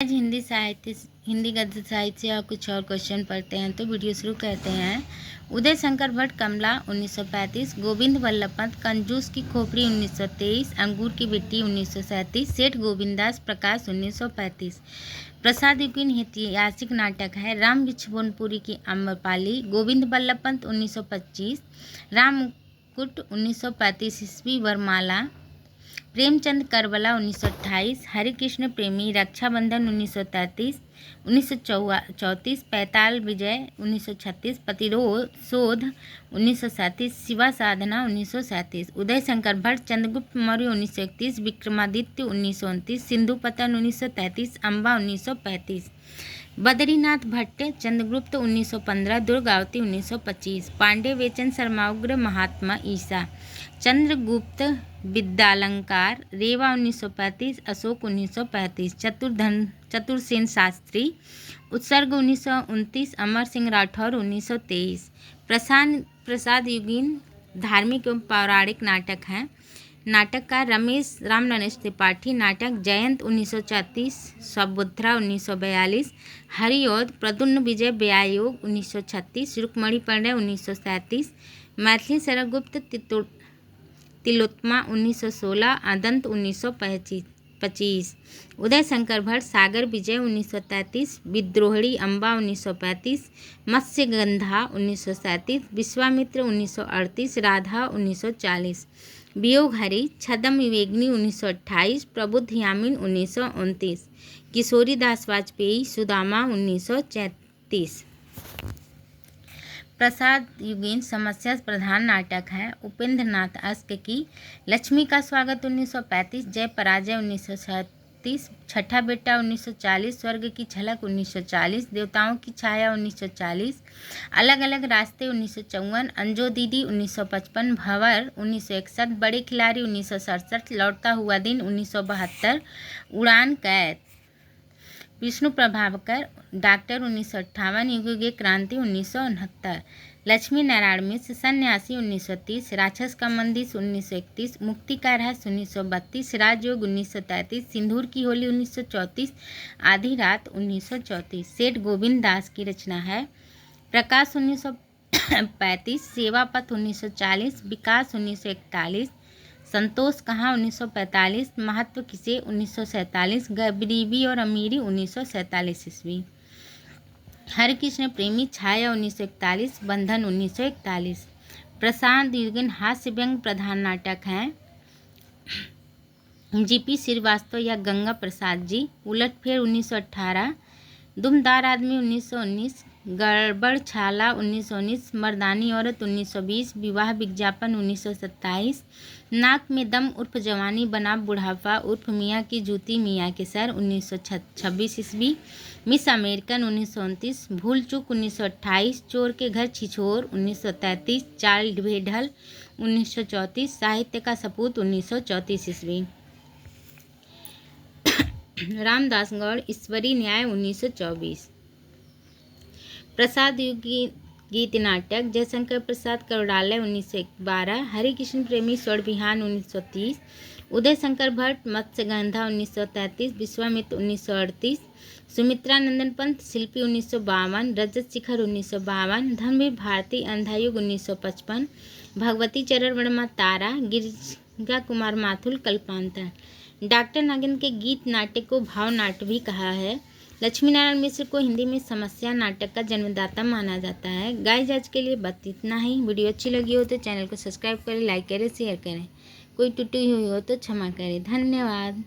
आज हिंदी गद्य साहित्य और कुछ और क्वेश्चन पढ़ते हैं। तो वीडियो शुरू करते हैं। उदय शंकर भट्ट कमला 1935, गोविंद वल्लभ पंत कंजूस की खोपड़ी 1923, अंगूर की बिट्टी 1937, सेठ गोविंदास प्रकाश 1935। प्रसाद युगीन ऐतिहासिक नाटक है राम बिछभुनपुरी की अम्रपाली, गोविंद वल्लभ पंत 1925, राम मुकुट 1935 ईस्वी वरमाला, प्रेमचंद करबला 1928, हरिकृष्ण प्रेमी रक्षाबंधन 1933, 1934, पैताल विजय 1936, प्रतिशोध 1937, शिवा साधना 1937, उदय शंकर भट्ट चंद्रगुप्त मौर्य 1931, विक्रमादित्य 1929, सिंधु पतन 1933, अम्बा 1935, बद्रीनाथ भट्ट चंद्रगुप्त 1915, दुर्गावती 1925, पांडे वेचन शर्माउग्र महात्मा ईसा, चंद्रगुप्त विद्यालंकार रेवा 1935, अशोक 1935, चतुरसेन शास्त्री उत्सर्ग 1929, अमर सिंह राठौर 1923। प्रसाद युगीन धार्मिक एवं पौराणिक नाटक हैं। नाटककार राम नरेश त्रिपाठी। नाटक जयंत 1934, सुभद्रा 1942, हरिऔध प्रद्युम्न विजय व्यायोग 1936, रुक्मणी परिणय 1937, मैथिली शरदगुप्त तिलोत्तमा 1916, अदंत 1925, उदय शंकर भट्ट सागर विजय 1933, विद्रोहिणी अम्बा 1935, मत्स्यगंधा 1937, विश्वामित्र 1938, राधा 1940, वियोग हरि छद्म विवेगिनी 1928, प्रबुद्ध यामिन 1929, किशोरी दास वाजपेयी सुदामा 1933। प्रसाद युगीन समस्या प्रधान नाटक है। उपेंद्र नाथ अश्क की लक्ष्मी का स्वागत 1935, जय पराजय 1936, छठा बेटा 1940, स्वर्ग की झलक 1940, देवताओं की छाया 1940, अलग अलग रास्ते 1954, अंजो दीदी 1955, भंवर 1961, बड़े खिलाड़ी 1967, लौटता हुआ दिन 1972, उड़ान कैद विष्णु प्रभाकर, डॉक्टर 1958, युग क्रांति 1969, लक्ष्मी नारायण मिश्र सन्यासी 1930, राक्षस का मंदिर 1931, मुक्ति का रहस्य 1932, राजयोग 1933, सिंदूर की होली 1934, आधी रात 1934। सेठ गोविंद दास की रचना है। प्रकाश 1935, सेवा पथ 1940, विकास 1941, संतोष कहाँ 1945, महत्व किसे 1947, गरीबी और अमीरी 1947 ईस्वी, हरिकृष्ण प्रेमी छाया 1941, बंधन 1941। प्रसाद युगीन हास्य व्यंग प्रधान नाटक हैं। जीपी श्रीवास्तव या गंगा प्रसाद जी, उलटफेर 1918, दुमदार आदमी 1919, गड़बड़ छाला 1919, मर्दानी औरत 1920, विवाह विज्ञापन 1927, नाक में दम उर्फ जवानी बना बुढ़ापा उर्फ मियाँ की जूती मियाँ के सर 1926 ईस्वी, मिस अमेरिकन 1929, भूल चूक 1928, चोर के घर छिछोर 1933, चाल भेडल 1934, साहित्य का सपूत 1934 ईस्वी, रामदास गौड़ ईश्वरी न्याय 1924। प्रसाद युगीन गीत नाटक जयशंकर प्रसाद करोड़ालय 1912, हरिकृष्ण प्रेमी स्वर्ण विहान 1930, उदय शंकर भट्ट मत्स्यगंधा 1933, विश्वामित्र 1938, सुमित्रा नंदन पंत शिल्पी 1952, रजत शिखर 1952, धर्मवीर भारती अंधायुग 1955, भगवती चरण वर्मा तारा, गिरिजा कुमार माथुर कल्पांतर। डॉक्टर नागेंद्र के गीत नाट्य को भाव नाट्य भी कहा है। लक्ष्मी नारायण मिश्र को हिंदी में समस्या नाटक का जन्मदाता माना जाता है। गाइस आज के लिए बस इतना ही। वीडियो अच्छी लगी हो तो चैनल को सब्सक्राइब करें, लाइक करें, शेयर करें। कोई टूटी हुई हो तो क्षमा करें। धन्यवाद।